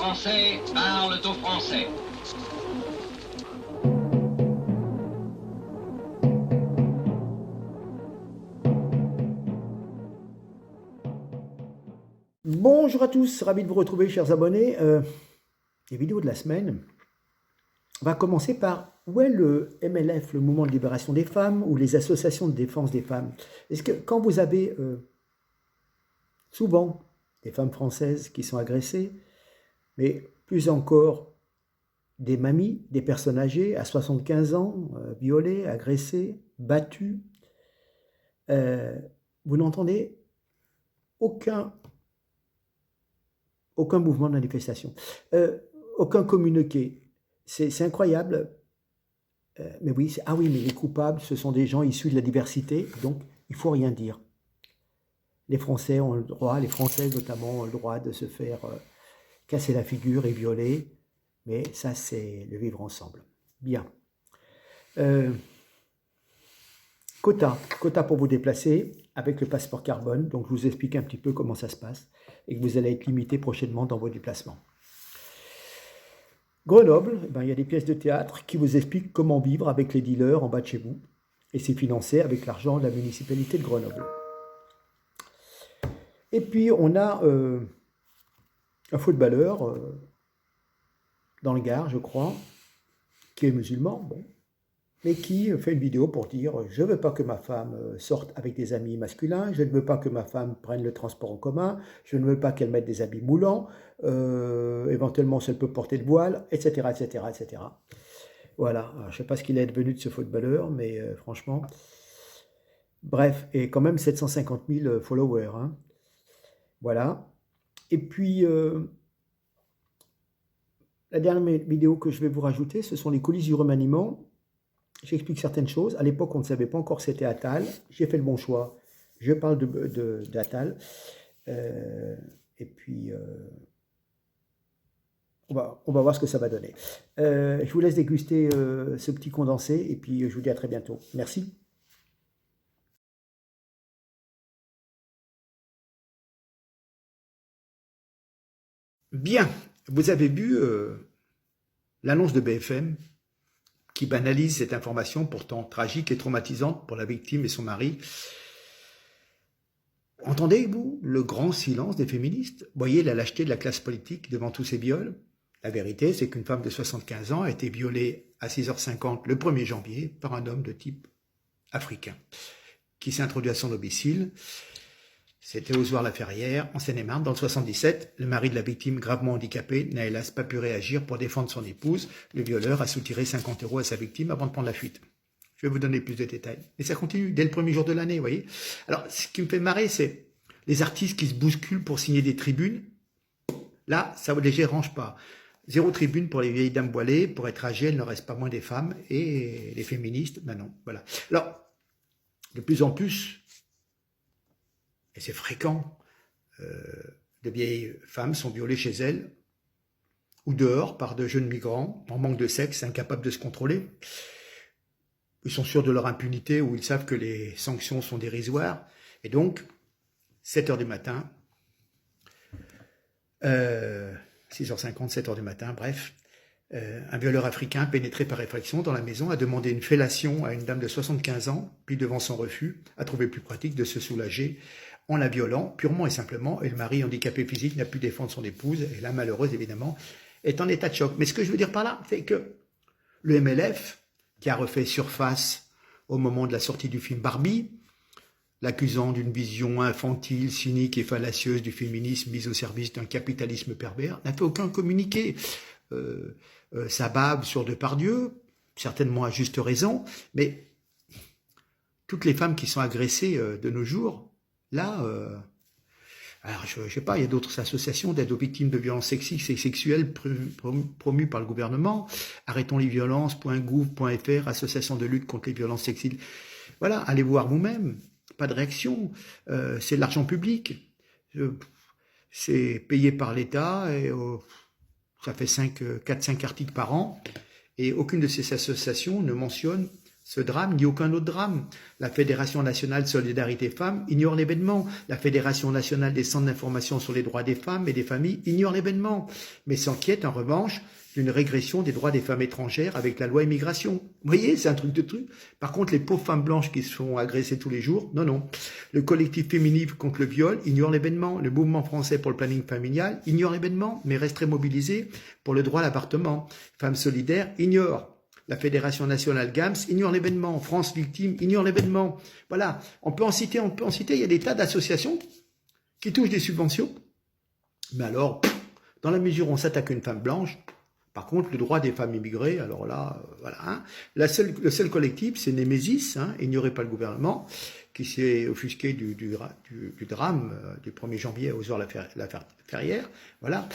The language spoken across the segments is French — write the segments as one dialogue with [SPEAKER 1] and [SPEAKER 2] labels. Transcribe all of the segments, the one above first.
[SPEAKER 1] Français parlent aux Français.
[SPEAKER 2] Bonjour à tous, ravi de vous retrouver chers abonnés. Les vidéos de la semaine, on va commencer par où est le MLF, le Mouvement de Libération des Femmes, ou les associations de défense des femmes. Est-ce que quand vous avez souvent des femmes françaises qui sont agressées, mais plus encore des mamies, des personnes âgées à 75 ans, violées, agressées, battues, vous n'entendez aucun mouvement de manifestation, aucun communiqué. C'est incroyable. Mais oui, mais les coupables, ce sont des gens issus de la diversité, donc il ne faut rien dire. Les Français ont le droit, les Françaises notamment, ont le droit de se faire casser la figure et violer, mais ça, c'est le vivre ensemble. Bien. Quota pour vous déplacer avec le passeport carbone. Donc, je vous explique un petit peu comment ça se passe et que vous allez être limité prochainement dans vos déplacements. Grenoble, il y a des pièces de théâtre qui vous expliquent comment vivre avec les dealers en bas de chez vous. Et c'est financé avec l'argent de la municipalité de Grenoble. Et puis, on a un footballeur dans le Gard, je crois, qui est musulman, bon, mais qui fait une vidéo pour dire « Je ne veux pas que ma femme sorte avec des amis masculins, je ne veux pas que ma femme prenne le transport en commun, je ne veux pas qu'elle mette des habits moulants, éventuellement si elle peut porter le voile, etc. etc., etc. » Voilà, alors, je ne sais pas ce qu'il est devenu de ce footballeur, mais franchement... Bref, et quand même 750 000 followers. Hein. Voilà. Et puis, la dernière vidéo que je vais vous rajouter, ce sont les coulisses du remaniement. J'explique certaines choses. À l'époque, on ne savait pas encore que c'était Attal. J'ai fait le bon choix. Je parle d'Attal. Et puis, on va voir ce que ça va donner. Je vous laisse déguster ce petit condensé. Et puis, je vous dis à très bientôt. Merci. Bien. Vous avez vu l'annonce de BFM qui banalise cette information pourtant tragique et traumatisante pour la victime et son mari. Entendez-vous le grand silence des féministes? Voyez la lâcheté de la classe politique devant tous ces viols? La vérité, c'est qu'une femme de 75 ans a été violée à 6h50 le 1er janvier par un homme de type africain qui s'est introduit à son domicile. C'était Ozoir-la-Ferrière, en Seine-et-Marne, dans le 77. Le mari de la victime, gravement handicapé, n'a hélas pas pu réagir pour défendre son épouse. Le violeur a soutiré 50 € à sa victime avant de prendre la fuite. Je vais vous donner plus de détails. Et ça continue dès le premier jour de l'année, vous voyez. Alors, ce qui me fait marrer, c'est les artistes qui se bousculent pour signer des tribunes. Là, ça ne les dérange pas. 0 tribune pour les vieilles dames voilées. Pour être âgées, il ne reste pas moins des femmes. Et les féministes, ben non, voilà. Alors, de plus en plus... et c'est fréquent, de vieilles femmes sont violées chez elles ou dehors par de jeunes migrants en manque de sexe, incapables de se contrôler. Ils sont sûrs de leur impunité ou ils savent que les sanctions sont dérisoires. Et donc, 7h du matin, 6h50, 7h du matin, bref, un violeur africain pénétré par effraction dans la maison a demandé une fellation à une dame de 75 ans, puis devant son refus, a trouvé plus pratique de se soulager en la violant, purement et simplement, et le mari handicapé physique n'a pu défendre son épouse, et la malheureuse, évidemment, est en état de choc. Mais ce que je veux dire par là, c'est que le MLF, qui a refait surface au moment de la sortie du film Barbie, l'accusant d'une vision infantile, cynique et fallacieuse du féminisme mise au service d'un capitalisme pervers, n'a fait aucun communiqué. Ça bave sur Depardieu, certainement à juste raison, mais toutes les femmes qui sont agressées de nos jours, là, alors je ne sais pas, il y a d'autres associations d'aide aux victimes de violences sexistes et sexuelles promues par le gouvernement, arrêtonslesviolences.gouv.fr, association de lutte contre les violences sexistes. Voilà, allez voir vous-même, pas de réaction, c'est de l'argent public, c'est payé par l'État, et ça fait 4-5 articles par an, et aucune de ces associations ne mentionne ce drame ni aucun autre drame. La Fédération nationale Solidarité Femmes ignore l'événement. La Fédération nationale des centres d'information sur les droits des femmes et des familles ignore l'événement, mais s'inquiète en revanche d'une régression des droits des femmes étrangères avec la loi immigration. Vous voyez, c'est un truc de truc. Par contre, les pauvres femmes blanches qui se font agresser tous les jours, non, non. Le collectif féministe contre le viol ignore l'événement. Le mouvement français pour le planning familial ignore l'événement, mais reste très mobilisé pour le droit à l'avortement. Femmes solidaires ignorent. La Fédération nationale GAMS ignore l'événement. France Victime ignore l'événement. Voilà, on peut en citer. Il y a des tas d'associations qui touchent des subventions. Mais alors, dans la mesure où on s'attaque à une femme blanche, par contre, le droit des femmes immigrées, alors là, voilà. Hein, le seul collectif, c'est Némésis, hein, ignoré par le gouvernement, qui s'est offusqué du drame du 1er janvier aux heures la Ferrière, voilà,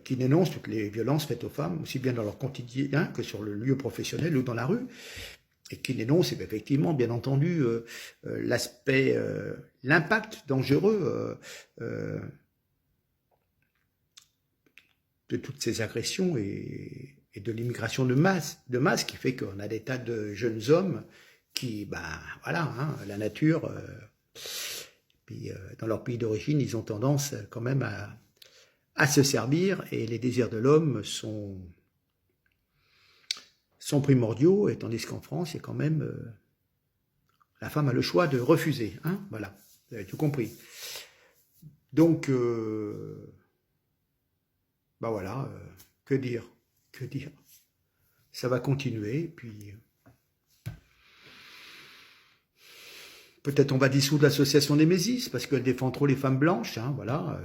[SPEAKER 2] qui dénonce toutes les violences faites aux femmes, aussi bien dans leur quotidien que sur le lieu professionnel ou dans la rue, et qui dénonce effectivement, bien entendu, l'aspect, l'impact dangereux de toutes ces agressions et de l'immigration de masse qui fait qu'on a des tas de jeunes hommes qui, ben voilà, hein, la nature, puis dans leur pays d'origine, ils ont tendance quand même à se servir et les désirs de l'homme sont primordiaux, et tandis qu'en France, il y a quand même, la femme a le choix de refuser, hein, voilà, vous avez tout compris. Donc, ben voilà, que dire, ça va continuer, puis peut-être on va dissoudre l'association Némésis, parce qu'elle défend trop les femmes blanches, hein, voilà,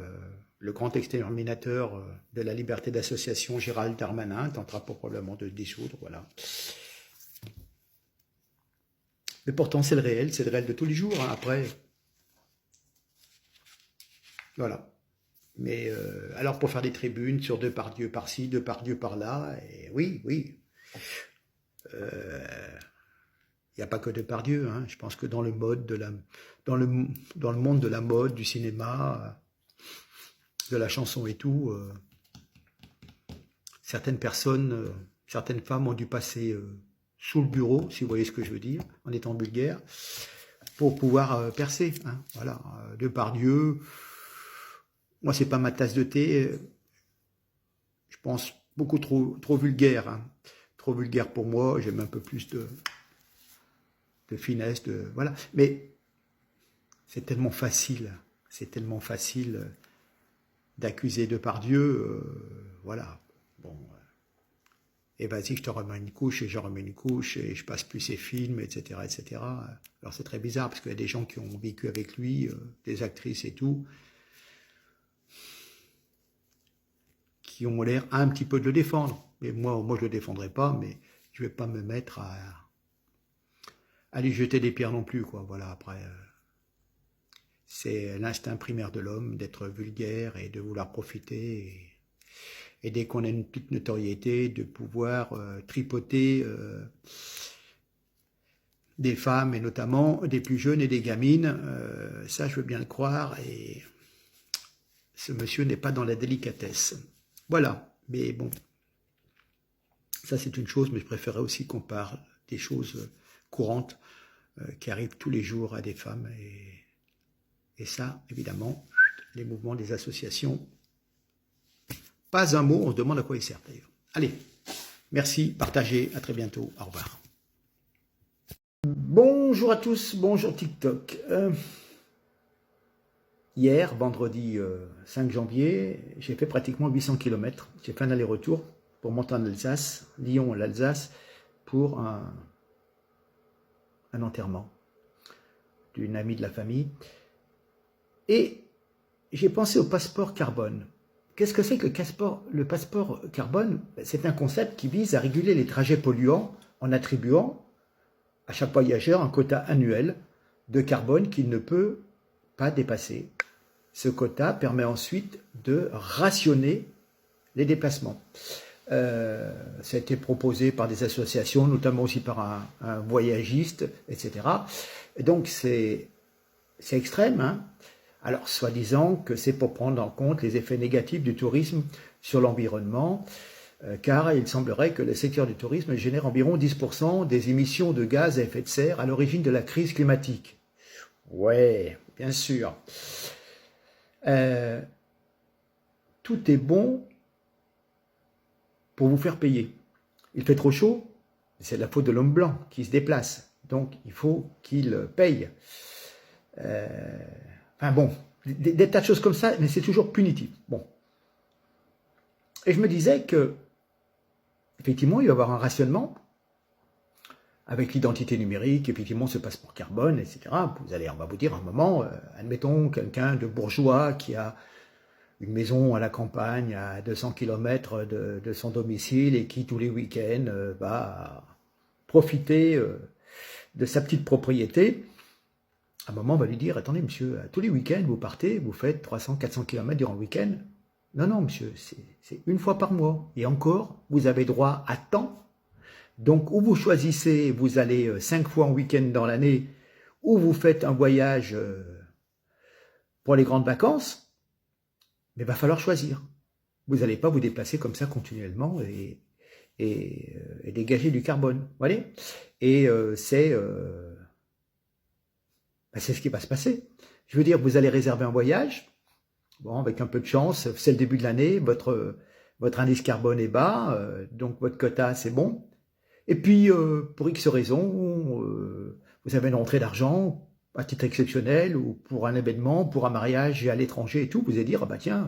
[SPEAKER 2] le grand exterminateur de la liberté d'association, Gérald Darmanin, tentera probablement de le dissoudre, voilà. Mais pourtant c'est le réel de tous les jours, hein, après, voilà. Mais alors pour faire des tribunes sur Depardieu par-ci, Depardieu par-là, et oui, il n'y a pas que Depardieu, hein. Je pense que dans le mode dans le monde de la mode, du cinéma, de la chanson et tout, certaines personnes, certaines femmes ont dû passer sous le bureau, si vous voyez ce que je veux dire, en étant vulgaire, pour pouvoir percer, hein. Voilà, Depardieu. Moi, c'est pas ma tasse de thé, je pense beaucoup trop vulgaire, hein. Trop vulgaire pour moi, j'aime un peu plus de finesse, voilà. Mais c'est tellement facile d'accuser Depardieu, voilà. Bon, et vas-y, je te remets une couche, et je remets une couche, et je passe plus ses films, etc., etc. Alors c'est très bizarre, parce qu'il y a des gens qui ont vécu avec lui, des actrices et tout, qui ont l'air un petit peu de le défendre. Mais moi je le défendrai pas, mais je vais pas me mettre à lui jeter des pierres non plus, quoi. Voilà, après, c'est l'instinct primaire de l'homme d'être vulgaire et de vouloir profiter, et dès qu'on a une petite notoriété, de pouvoir tripoter des femmes, et notamment des plus jeunes et des gamines, ça je veux bien le croire, et ce monsieur n'est pas dans la délicatesse. Voilà, mais bon, ça c'est une chose, mais je préférerais aussi qu'on parle des choses courantes qui arrivent tous les jours à des femmes, et ça, évidemment, les mouvements des associations, pas un mot, on se demande à quoi ils servent d'ailleurs. Allez, merci, partagez, à très bientôt, au revoir. Bonjour à tous, bonjour TikTok. Hier, vendredi 5 janvier, j'ai fait pratiquement 800 km. J'ai fait un aller-retour pour monter en Alsace, Lyon, l'Alsace, pour un enterrement d'une amie de la famille. Et j'ai pensé au passeport carbone. Qu'est-ce que c'est que le passeport carbone? C'est un concept qui vise à réguler les trajets polluants en attribuant à chaque voyageur un quota annuel de carbone qu'il ne peut pas dépasser. Ce quota permet ensuite de rationner les déplacements. Ça a été proposé par des associations, notamment aussi par un voyagiste, etc. Et donc c'est extrême, hein. Alors, soi-disant que c'est pour prendre en compte les effets négatifs du tourisme sur l'environnement. car il semblerait que le secteur du tourisme génère environ 10% des émissions de gaz à effet de serre à l'origine de la crise climatique. Ouais, bien sûr. Tout est bon pour vous faire payer. Il fait trop chaud, c'est de la faute de l'homme blanc qui se déplace. Donc, il faut qu'il paye. Enfin bon, des tas de choses comme ça, mais c'est toujours punitif. Bon. Et je me disais que, effectivement, il va y avoir un rationnement avec l'identité numérique, effectivement, ce passeport carbone, etc. On va vous dire à un moment, admettons, quelqu'un de bourgeois qui a une maison à la campagne, à 200 km de son domicile et qui, tous les week-ends, va profiter de sa petite propriété. À un moment, on va lui dire, attendez, monsieur, tous les week-ends, vous partez, vous faites 300, 400 km durant le week-end. Non, non, monsieur, c'est une fois par mois. Et encore, vous avez droit à temps. Donc, ou vous choisissez, vous allez 5 fois en week-end dans l'année, ou vous faites un voyage pour les grandes vacances, mais il va falloir choisir. Vous n'allez pas vous déplacer comme ça continuellement et dégager du carbone. Vous voyez ? Et c'est ce qui va se passer. Je veux dire, vous allez réserver un voyage, bon, avec un peu de chance, c'est le début de l'année, votre indice carbone est bas, donc votre quota, c'est bon. Et puis, pour X raisons, vous avez une rentrée d'argent, à titre exceptionnel, ou pour un événement, pour un mariage à l'étranger et tout, vous allez dire, ah bah tiens,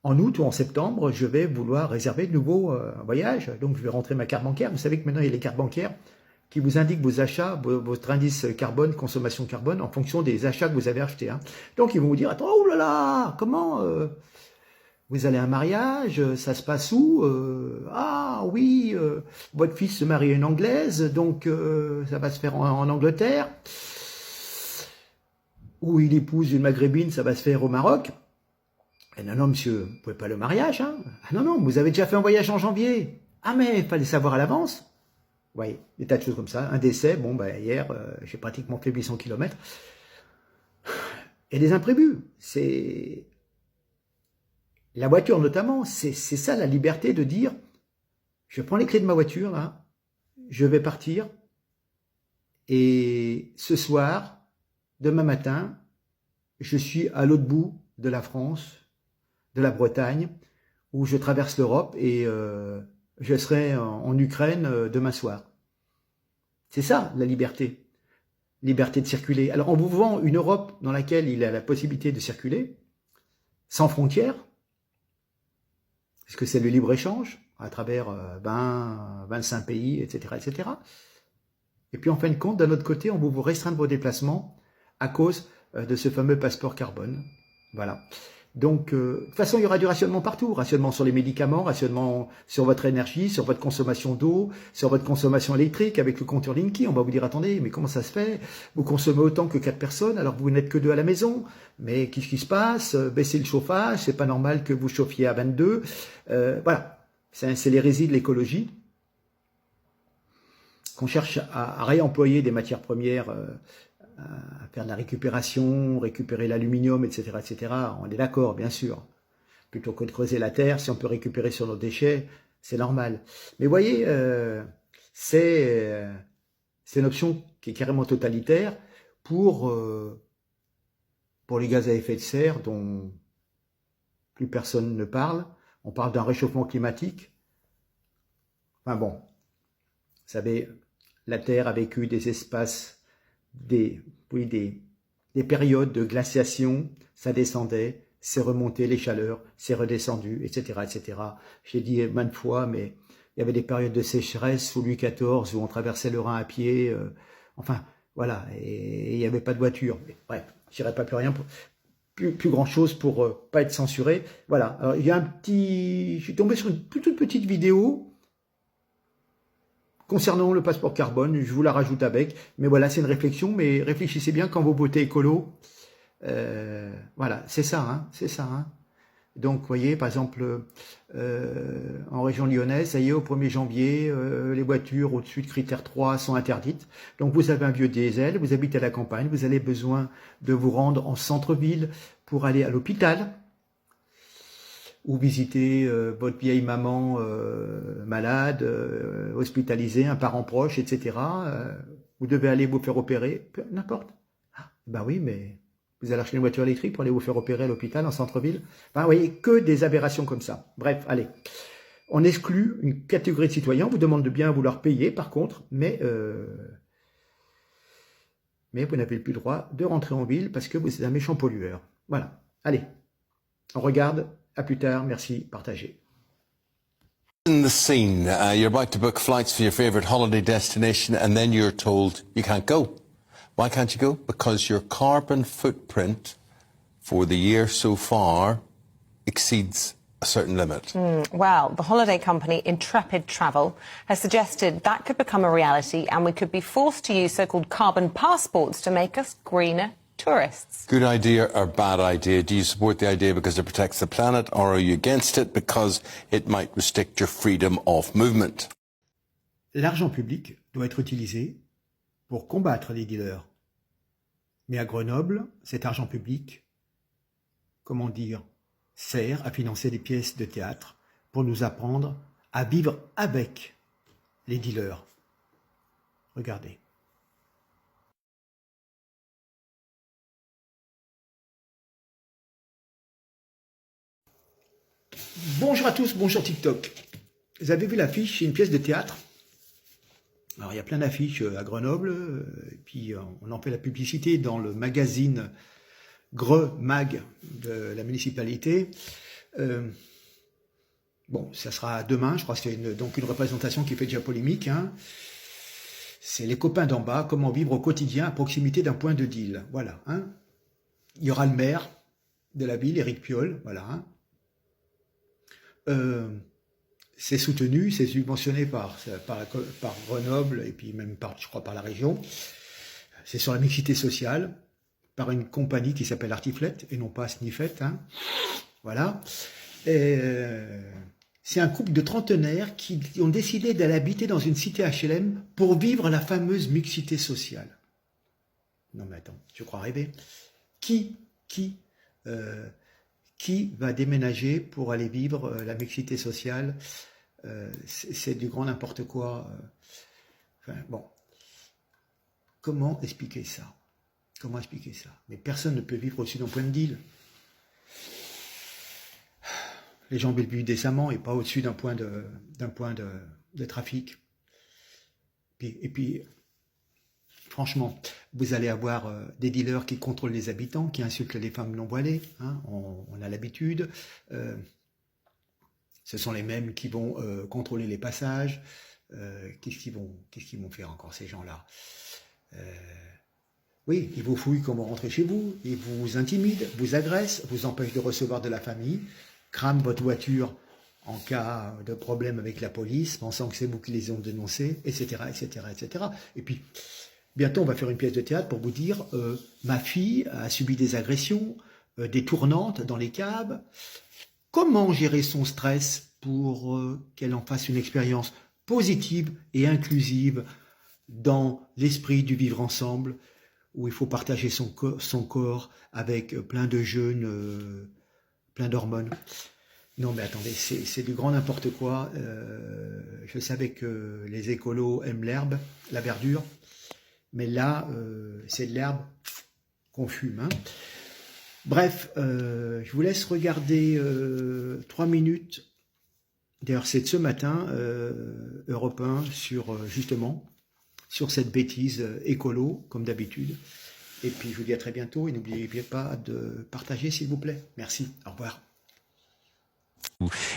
[SPEAKER 2] en août ou en septembre, je vais vouloir réserver de nouveau un voyage, donc je vais rentrer ma carte bancaire. Vous savez que maintenant, il y a les cartes bancaires qui vous indiquent vos achats, votre indice carbone, consommation carbone, en fonction des achats que vous avez achetés. Hein. Donc, ils vont vous dire, attends, oh là là, comment vous allez à un mariage, ça se passe où ah oui, votre fils se marie à une Anglaise, donc ça va se faire en Angleterre. Ou il épouse une Maghrébine, ça va se faire au Maroc. Et non, non, monsieur, vous ne pouvez pas le mariage. Hein. Ah non, non, vous avez déjà fait un voyage en janvier. Ah mais il fallait savoir à l'avance. Vous voyez, des tas de choses comme ça. Un décès, bon, ben, hier, j'ai pratiquement fait 800 km. Et des imprévus. C'est... La voiture notamment, c'est ça la liberté de dire, je prends les clés de ma voiture, là, je vais partir, et ce soir, demain matin, je suis à l'autre bout de la France, de la Bretagne, où je traverse l'Europe et je serai en Ukraine demain soir. C'est ça la liberté. Liberté de circuler. Alors on vous vend une Europe dans laquelle il a la possibilité de circuler, sans frontières, parce que c'est le libre-échange, à travers 20, 25 pays, etc., etc. Et puis en fin de compte, d'un autre côté, on vous restreint vos déplacements à cause de ce fameux passeport carbone. Voilà. Donc, de toute façon, il y aura du rationnement partout. Rationnement sur les médicaments, rationnement sur votre énergie, sur votre consommation d'eau, sur votre consommation électrique avec le compteur Linky. On va vous dire, attendez, mais comment ça se fait? Vous consommez autant que 4 personnes, alors vous n'êtes que 2 à la maison. Mais qu'est-ce qui se passe? Baissez le chauffage, c'est pas normal que vous chauffiez à 22. Voilà. C'est l'hérésie de l'écologie. Qu'on cherche à réemployer des matières premières, à faire de la récupération, récupérer l'aluminium, etc., etc. On est d'accord, bien sûr. Plutôt que de creuser la terre, si on peut récupérer sur nos déchets, c'est normal. Mais vous voyez, c'est une option qui est carrément totalitaire pour les gaz à effet de serre dont plus personne ne parle. On parle d'un réchauffement climatique. Enfin bon, vous savez, la Terre a vécu des espaces, des périodes de glaciation, ça descendait, c'est remonté les chaleurs, c'est redescendu, etc., etc. J'ai dit maintes fois, mais il y avait des périodes de sécheresse sous Louis XIV où on traversait le Rhin à pied, enfin, voilà, et il n'y avait pas de voiture. Mais, bref, je dirais pas plus rien, plus grand chose pour pas être censuré. Voilà, alors il y a je suis tombé sur une toute petite vidéo concernant le passeport carbone, je vous la rajoute avec, mais voilà, c'est une réflexion, mais réfléchissez bien quand vous votez écolo, voilà, c'est ça, hein, c'est ça, hein. Donc, vous voyez, par exemple, en région lyonnaise, ça y est, au 1er janvier, les voitures au-dessus de critère 3 sont interdites. Donc, vous avez un vieux diesel, vous habitez à la campagne, vous avez besoin de vous rendre en centre-ville pour aller à l'hôpital. ou visiter votre vieille maman malade, hospitalisée, un parent proche, etc. Vous devez aller vous faire opérer, n'importe. Ah, ben oui, mais vous allez acheter une voiture électrique pour aller vous faire opérer à l'hôpital en centre-ville. Ben, vous voyez, que des aberrations comme ça. Bref, allez. On exclut une catégorie de citoyens, on vous demande de bien vouloir payer, par contre, mais vous n'avez plus le droit de rentrer en ville parce que vous êtes un méchant pollueur. Voilà. Allez, on regarde. À plus tard. Merci. Partagez.
[SPEAKER 3] In the scene, you're about to book flights for your favorite holiday destination and then you're told you can't go. Why can't you go? Because your carbon footprint for the year so far exceeds a certain limit.
[SPEAKER 4] Well, the holiday company Intrepid Travel has suggested that could become a reality and we could be forced to use so-called carbon passports to make us greener tourists.
[SPEAKER 3] Good idea or bad idea? Do you support the idea because it protects the planet, or are you against it because it might restrict your freedom of movement?
[SPEAKER 2] L'argent public doit être utilisé pour combattre les dealers. Mais à Grenoble, cet argent public, comment dire, sert à financer des pièces de théâtre pour nous apprendre à vivre avec les dealers. Regardez. Bonjour à tous, bonjour TikTok. Vous avez vu l'affiche, c'est une pièce de théâtre. Alors il y a plein d'affiches à Grenoble, et puis on en fait la publicité dans le magazine Greux Mag de la municipalité. Bon, ça sera demain, je crois que c'est donc une représentation qui fait déjà polémique. Hein. C'est les copains d'en bas, comment vivre au quotidien à proximité d'un point de deal. Voilà. Hein. Il y aura le maire de la ville, Éric Piolle, voilà. Hein. C'est soutenu, c'est subventionné par Grenoble et puis même je crois par la région. C'est sur la mixité sociale par une compagnie qui s'appelle Artiflette et non pas Sniffette. Hein. Voilà. C'est un couple de trentenaires qui ont décidé d'aller habiter dans une cité HLM pour vivre la fameuse mixité sociale. Non mais attends, je crois rêver. Qui va déménager pour aller vivre la mixité sociale? C'est du grand n'importe quoi. Enfin, bon. Comment expliquer ça? Comment expliquer ça? Mais personne ne peut vivre au-dessus d'un point de deal. Les gens vivent décemment et pas au-dessus d'un point de trafic. Et puis, franchement, vous allez avoir des dealers qui contrôlent les habitants, qui insultent les femmes non voilées. Hein, on a l'habitude. Ce sont les mêmes qui vont contrôler les passages. Qu'est-ce qu'ils vont faire encore, ces gens-là? Oui, ils vous fouillent quand vous rentrez chez vous. Ils vous intimident, vous agressent, vous empêchent de recevoir de la famille, crament votre voiture en cas de problème avec la police, pensant que c'est vous qui les ont dénoncés, etc., etc., etc. Et puis, bientôt, on va faire une pièce de théâtre pour vous dire ma fille a subi des agressions, des tournantes dans les cabs. Comment gérer son stress pour qu'elle en fasse une expérience positive et inclusive dans l'esprit du vivre ensemble, où il faut partager son corps avec plein de jeunes, plein d'hormones. Non mais attendez, c'est du grand n'importe quoi. Je savais que les écolos aiment l'herbe, la verdure. Mais là, c'est de l'herbe qu'on fume. Hein. Bref, je vous laisse regarder 3 minutes. D'ailleurs, c'est de ce matin, Europe 1, justement, sur cette bêtise écolo, comme d'habitude. Et puis, je vous dis à très bientôt. Et n'oubliez pas de partager, s'il vous plaît. Merci. Au revoir.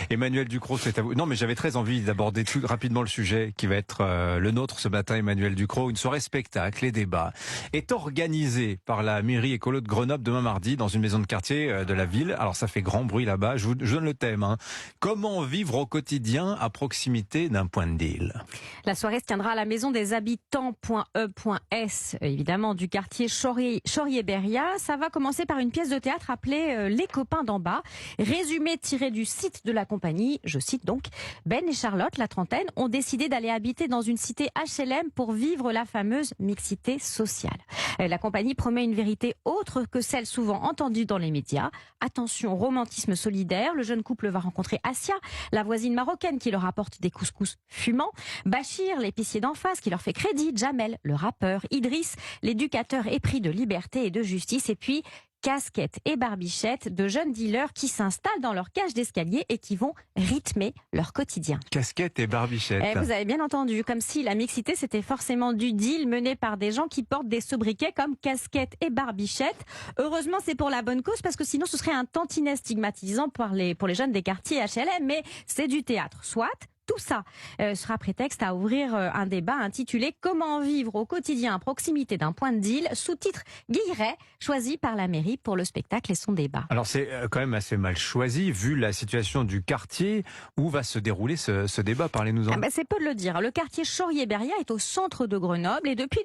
[SPEAKER 5] Emmanuel Ducrot, c'est à vous. Non, mais j'avais très envie d'aborder tout rapidement le sujet qui va être le nôtre ce matin, Emmanuel Ducrot. Une soirée spectacle et débat est organisée par la mairie écolo de Grenoble demain mardi dans une maison de quartier de la ville. Alors ça fait grand bruit là-bas. Je donne le thème. Hein. Comment vivre au quotidien à proximité d'un point de deal?
[SPEAKER 6] La soirée se tiendra à la maison des habitants.e.s, évidemment, du quartier Chorier-Beria. Ça va commencer par une pièce de théâtre appelée Les copains d'en bas, résumé tiré du site site de la compagnie, je cite donc, Ben et Charlotte, la trentaine, ont décidé d'aller habiter dans une cité HLM pour vivre la fameuse mixité sociale. La compagnie promet une vérité autre que celle souvent entendue dans les médias. Attention, romantisme solidaire, le jeune couple va rencontrer Assia, la voisine marocaine qui leur apporte des couscous fumants, Bachir, l'épicier d'en face qui leur fait crédit, Jamel, le rappeur, Idriss, l'éducateur épris de liberté et de justice, et puis Casquette et Barbichette, de jeunes dealers qui s'installent dans leur cage d'escalier et qui vont rythmer leur quotidien.
[SPEAKER 5] Casquette et Barbichette.
[SPEAKER 6] Vous avez bien entendu, comme si la mixité c'était forcément du deal mené par des gens qui portent des sobriquets comme Casquette et Barbichette. Heureusement c'est pour la bonne cause parce que sinon ce serait un tantinet stigmatisant pour les jeunes des quartiers HLM, mais c'est du théâtre, soit. Tout ça sera prétexte à ouvrir un débat intitulé « Comment vivre au quotidien à proximité d'un point de deal ?» sous-titre Guilleret, choisi par la mairie pour le spectacle et son débat.
[SPEAKER 5] Alors c'est quand même assez mal choisi vu la situation du quartier où va se dérouler ce débat. Parlez-nous-en.
[SPEAKER 6] C'est peu de le dire. Le quartier Chaurier-Beria est au centre de Grenoble et depuis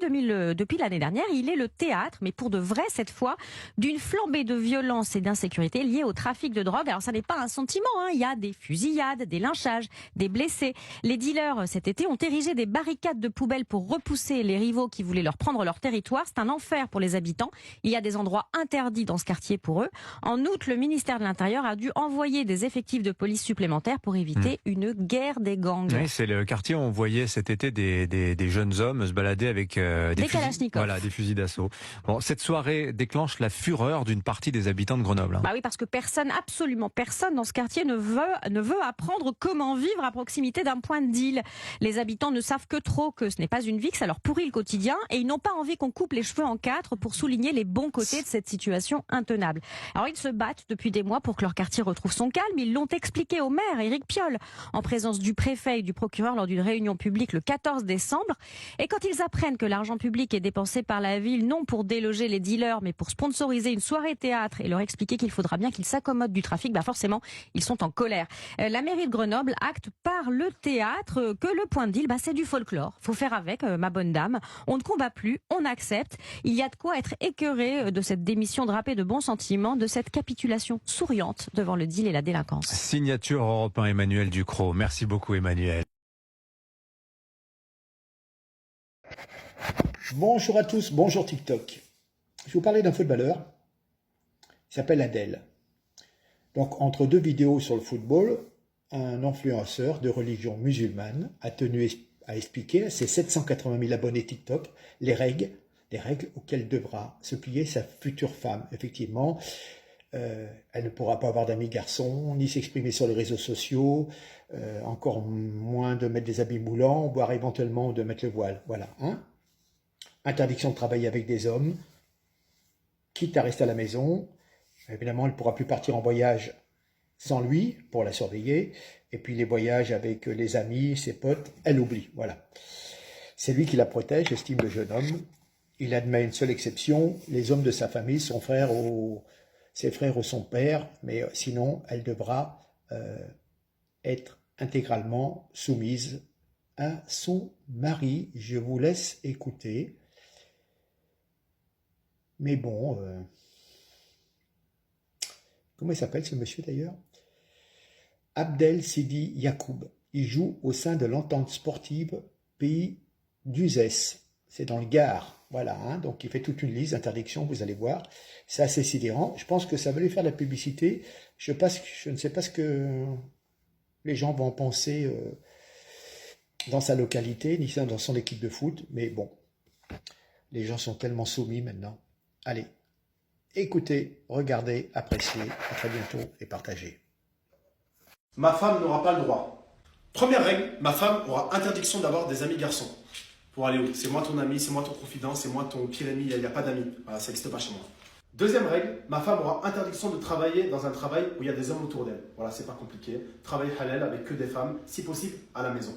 [SPEAKER 6] l'année dernière, il est le théâtre, mais pour de vrai cette fois, d'une flambée de violence et d'insécurité liée au trafic de drogue. Alors ça n'est pas un sentiment, il y a des fusillades, des lynchages, des blessés. Les dealers, cet été, ont érigé des barricades de poubelles pour repousser les rivaux qui voulaient leur prendre leur territoire. C'est un enfer pour les habitants. Il y a des endroits interdits dans ce quartier pour eux. En août, le ministère de l'Intérieur a dû envoyer des effectifs de police supplémentaires pour éviter une guerre des gangs.
[SPEAKER 5] Oui, c'est le quartier où on voyait cet été des jeunes hommes se balader avec des
[SPEAKER 6] kalachnikovs.
[SPEAKER 5] Voilà, des fusils d'assaut. Bon, cette soirée déclenche la fureur d'une partie des habitants de Grenoble.
[SPEAKER 6] Oui, parce que personne, absolument personne dans ce quartier ne veut apprendre comment vivre à proximité d'un point de deal. Les habitants ne savent que trop que ce n'est pas une vie, que ça leur pourrit le quotidien et ils n'ont pas envie qu'on coupe les cheveux en quatre pour souligner les bons côtés de cette situation intenable. Alors ils se battent depuis des mois pour que leur quartier retrouve son calme. Ils l'ont expliqué au maire, Éric Piolle, en présence du préfet et du procureur lors d'une réunion publique le 14 décembre. Et quand ils apprennent que l'argent public est dépensé par la ville, non pour déloger les dealers, mais pour sponsoriser une soirée théâtre et leur expliquer qu'il faudra bien qu'ils s'accommodent du trafic, forcément, ils sont en colère. La mairie de Grenoble acte par le théâtre que le point de deal, c'est du folklore. Faut faire avec, ma bonne dame. On ne combat plus, on accepte. Il y a de quoi être écœuré de cette démission drapée de bons sentiments, de cette capitulation souriante devant le deal et la délinquance.
[SPEAKER 5] Signature Europe 1, Emmanuel Ducrot. Merci beaucoup, Emmanuel.
[SPEAKER 2] Bonjour à tous, bonjour TikTok. Je vais vous parler d'un footballeur qui s'appelle Adel. Donc, entre deux vidéos sur le football, un influenceur de religion musulmane a tenu à expliquer à ses 780 000 abonnés TikTok les règles auxquelles devra se plier sa future femme. Effectivement, elle ne pourra pas avoir d'amis garçons, ni s'exprimer sur les réseaux sociaux, encore moins de mettre des habits moulants, voire éventuellement de mettre le voile. Voilà. Interdiction de travailler avec des hommes, quitte à rester à la maison. Évidemment, elle ne pourra plus partir en voyage sans lui, pour la surveiller, et puis les voyages avec les amis, ses potes, elle oublie, voilà. C'est lui qui la protège, estime le jeune homme. Il admet une seule exception, les hommes de sa famille, ses frères ou son père, mais sinon, elle devra être intégralement soumise à son mari. Je vous laisse écouter. Mais bon... Comment il s'appelle ce monsieur d'ailleurs? Abdel Sidi Yacoub. Il joue au sein de l'entente sportive Pays d'Uzès. C'est dans le Gard. Voilà, donc il fait toute une liste d'interdictions, vous allez voir. C'est assez sidérant. Je pense que ça va lui faire de la publicité. Je ne sais pas ce que les gens vont en penser dans sa localité, ni dans son équipe de foot. Mais bon, les gens sont tellement soumis maintenant. Allez. Écoutez, regardez, appréciez, à très bientôt et partagez.
[SPEAKER 7] Ma femme n'aura pas le droit. Première règle, ma femme aura interdiction d'avoir des amis garçons. Pour aller où? C'est moi ton ami, c'est moi ton confident, c'est moi ton pire ami, il n'y a pas d'amis. Voilà, ça n'existe pas chez moi. Deuxième règle, ma femme aura interdiction de travailler dans un travail où il y a des hommes autour d'elle. Voilà, c'est pas compliqué. Travail halal avec que des femmes, si possible à la maison.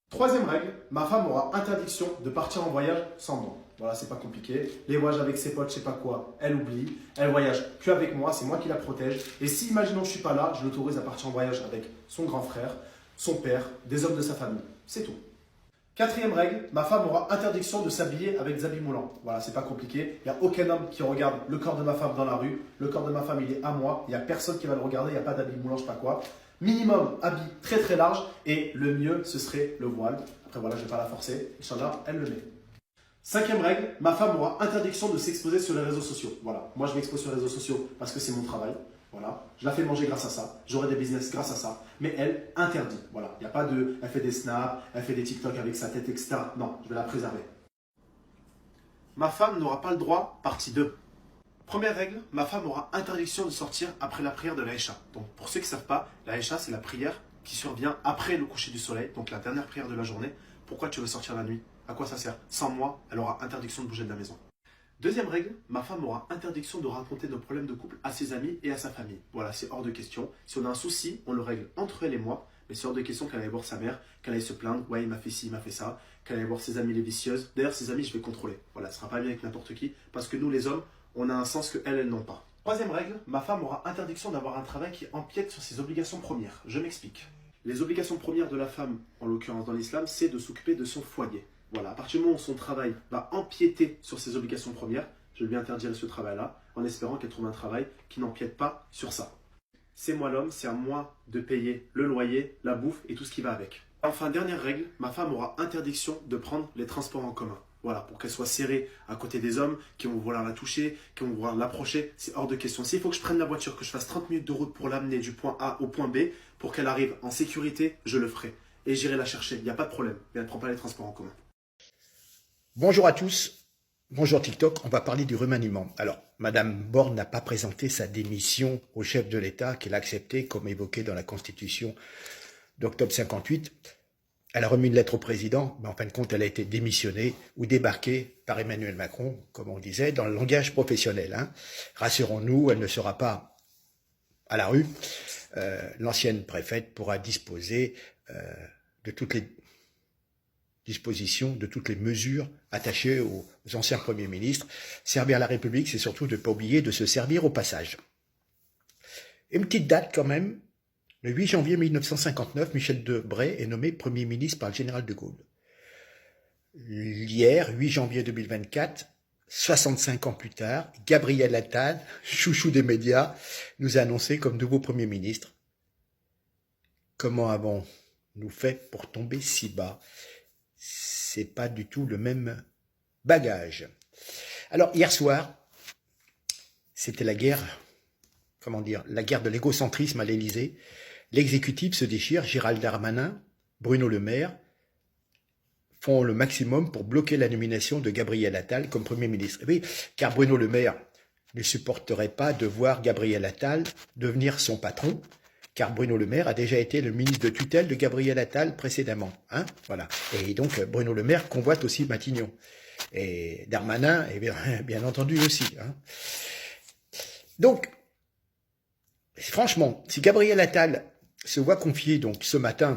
[SPEAKER 7] Troisième règle, ma femme aura interdiction de partir en voyage sans moi. Voilà, c'est pas compliqué. Les voyages avec ses potes, je sais pas quoi, elle oublie. Elle voyage que avec moi, c'est moi qui la protège. Et si, imaginons, je suis pas là, je l'autorise à partir en voyage avec son grand frère, son père, des hommes de sa famille. C'est tout. Quatrième règle, ma femme aura interdiction de s'habiller avec des habits moulants. Voilà, c'est pas compliqué. Il n'y a aucun homme qui regarde le corps de ma femme dans la rue. Le corps de ma femme, il est à moi. Il n'y a personne qui va le regarder. Il n'y a pas d'habits moulants, je sais pas quoi. Minimum, habit très très large. Et le mieux, ce serait le voile. Après, voilà, je ne vais pas la forcer. Inch'Allah, elle le met. 5e règle, ma femme aura interdiction de s'exposer sur les réseaux sociaux. Voilà, moi je m'expose sur les réseaux sociaux parce que c'est mon travail. Voilà, je la fais manger grâce à ça. J'aurai des business grâce à ça. Mais elle, interdit. Voilà, il n'y a pas de... Elle fait des snaps, elle fait des TikTok avec sa tête, etc. Non, je vais la préserver. Ma femme n'aura pas le droit, partie 2. Première règle, ma femme aura interdiction de sortir après la prière de la Isha. Donc pour ceux qui ne savent pas, la Isha c'est la prière qui survient après le coucher du soleil, donc la dernière prière de la journée. Pourquoi tu veux sortir la nuit? À quoi ça sert? Sans moi, elle aura interdiction de bouger de la maison. Deuxième règle, ma femme aura interdiction de raconter nos problèmes de couple à ses amis et à sa famille. Voilà, c'est hors de question. Si on a un souci, on le règle entre elle et moi, mais c'est hors de question qu'elle aille voir sa mère, qu'elle aille se plaindre, ouais il m'a fait ci, il m'a fait ça, qu'elle aille voir ses amis les vicieuses. D'ailleurs, ses amis, je vais contrôler. Voilà, ce ne sera pas bien avec n'importe qui, parce que nous les hommes, on a un sens que elles n'ont pas. Troisième règle, ma femme aura interdiction d'avoir un travail qui empiète sur ses obligations premières. Je m'explique. Les obligations premières de la femme, en l'occurrence dans l'islam, c'est de s'occuper de son foyer. Voilà, à partir du moment où son travail va empiéter sur ses obligations premières, je lui interdirai ce travail-là, en espérant qu'elle trouve un travail qui n'empiète pas sur ça. C'est moi l'homme, c'est à moi de payer le loyer, la bouffe et tout ce qui va avec. Enfin, dernière règle, ma femme aura interdiction de prendre les transports en commun. Voilà, pour qu'elle soit serrée à côté des hommes qui vont vouloir la toucher, qui vont vouloir l'approcher, c'est hors de question. S'il faut que je prenne la voiture, que je fasse 30 minutes de route pour l'amener du point A au point B, pour qu'elle arrive en sécurité, je le ferai. Et j'irai la chercher, il n'y a pas de problème. Mais elle ne prend pas les transports en commun.
[SPEAKER 2] Bonjour à tous, bonjour TikTok, on va parler du remaniement. Alors, Madame Borne n'a pas présenté sa démission au chef de l'État qu'elle a acceptée comme évoqué dans la Constitution d'octobre 58. Elle a remis une lettre au président, mais en fin de compte, elle a été démissionnée ou débarquée par Emmanuel Macron, comme on disait, dans le langage professionnel. Hein. Rassurons-nous, elle ne sera pas à la rue. L'ancienne préfète pourra disposer de toutes les dispositions, de toutes les mesures attachées aux anciens premiers ministres. Servir la République, c'est surtout de ne pas oublier de se servir au passage. Une petite date quand même. Le 8 janvier 1959, Michel Debré est nommé Premier ministre par le général de Gaulle. Hier, 8 janvier 2024, 65 ans plus tard, Gabriel Attal, chouchou des médias, nous a annoncé comme nouveau Premier ministre. Comment avons-nous fait pour tomber si bas? C'est pas du tout le même bagage. Alors, hier soir, c'était la guerre de l'égocentrisme à l'Élysée. L'exécutif se déchire, Gérald Darmanin, Bruno Le Maire font le maximum pour bloquer la nomination de Gabriel Attal comme Premier ministre. Oui, car Bruno Le Maire ne supporterait pas de voir Gabriel Attal devenir son patron, car Bruno Le Maire a déjà été le ministre de tutelle de Gabriel Attal précédemment. Hein, voilà. Et donc, Bruno Le Maire convoite aussi Matignon. Et Darmanin, et bien entendu aussi. Hein. Donc, franchement, si Gabriel Attal se voit confier donc ce matin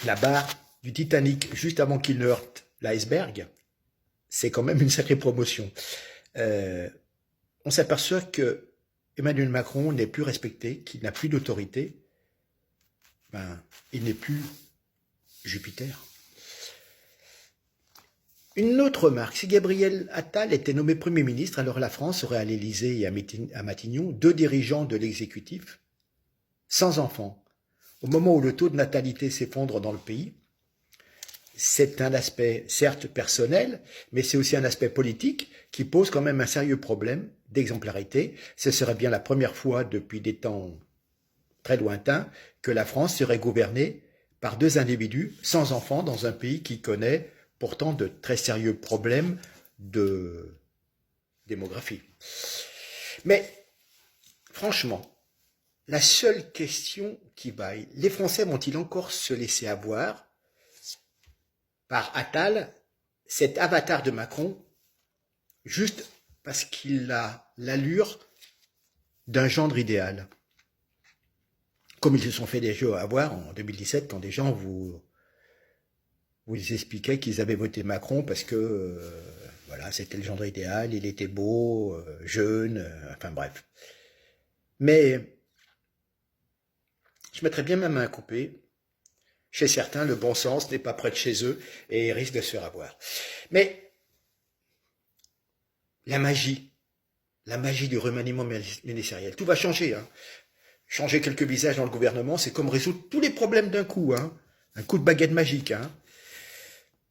[SPEAKER 2] la barre du Titanic juste avant qu'il ne heurte l'iceberg, c'est quand même une sacrée promotion. On s'aperçoit que Emmanuel Macron n'est plus respecté, qu'il n'a plus d'autorité. Il n'est plus Jupiter. Une autre remarque, si Gabriel Attal était nommé Premier ministre, alors la France aurait à l'Élysée et à Matignon 2 dirigeants de l'exécutif sans enfants. Au moment où le taux de natalité s'effondre dans le pays, c'est un aspect certes personnel, mais c'est aussi un aspect politique qui pose quand même un sérieux problème d'exemplarité. Ce serait bien la première fois depuis des temps très lointains que la France serait gouvernée par 2 individus sans enfants dans un pays qui connaît pourtant de très sérieux problèmes de démographie. Mais franchement, la seule question qui vaille, les Français vont-ils encore se laisser avoir par Attal, cet avatar de Macron, juste parce qu'il a l'allure d'un gendre idéal, comme ils se sont fait déjà avoir en 2017 quand des gens vous expliquaient qu'ils avaient voté Macron parce que voilà, c'était le gendre idéal, il était beau, jeune, enfin bref. Mais je mettrais bien ma main à couper. Chez certains, le bon sens n'est pas près de chez eux et risque de se faire avoir. Mais la magie du remaniement ministériel, tout va changer. Hein. changer quelques visages dans le gouvernement, c'est comme résoudre tous les problèmes d'un coup, hein. Un coup de baguette magique, hein.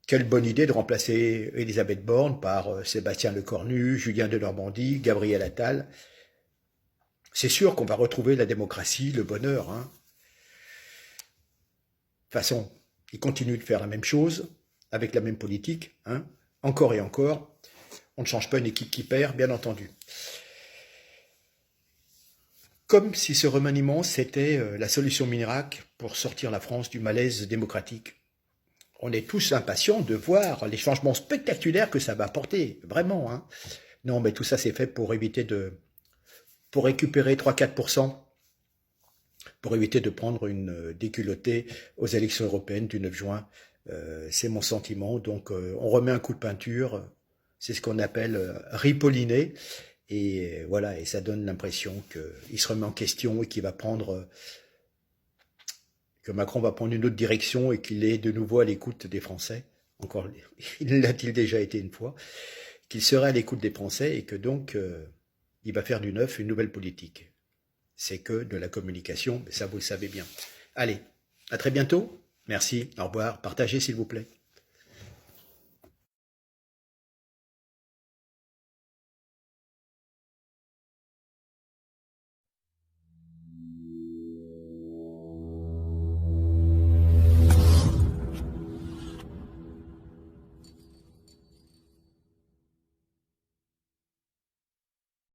[SPEAKER 2] Quelle bonne idée de remplacer Elisabeth Borne par Sébastien Lecornu, Julien Denormandie, Gabriel Attal. C'est sûr qu'on va retrouver la démocratie, le bonheur, hein. De toute façon, ils continuent de faire la même chose, avec la même politique, hein. Encore et encore. On ne change pas une équipe qui perd, bien entendu. Comme si ce remaniement, c'était la solution miracle pour sortir la France du malaise démocratique. On est tous impatients de voir les changements spectaculaires que ça va apporter, vraiment, hein. Non, mais tout ça, c'est fait pour éviter pour récupérer 3-4%, pour éviter de prendre une déculottée aux élections européennes du 9 juin. C'est mon sentiment. Donc, on remet un coup de peinture. C'est ce qu'on appelle ripolliner. Et voilà, et ça donne l'impression qu'il se remet en question et qu'il va prendre, que Macron va prendre une autre direction et qu'il est de nouveau à l'écoute des Français. Encore, l'a-t-il déjà été une fois, qu'il serait à l'écoute des Français et que donc il va faire du neuf une nouvelle politique. C'est que de la communication, mais ça vous le savez bien. Allez, à très bientôt. Merci, au revoir. Partagez s'il vous plaît.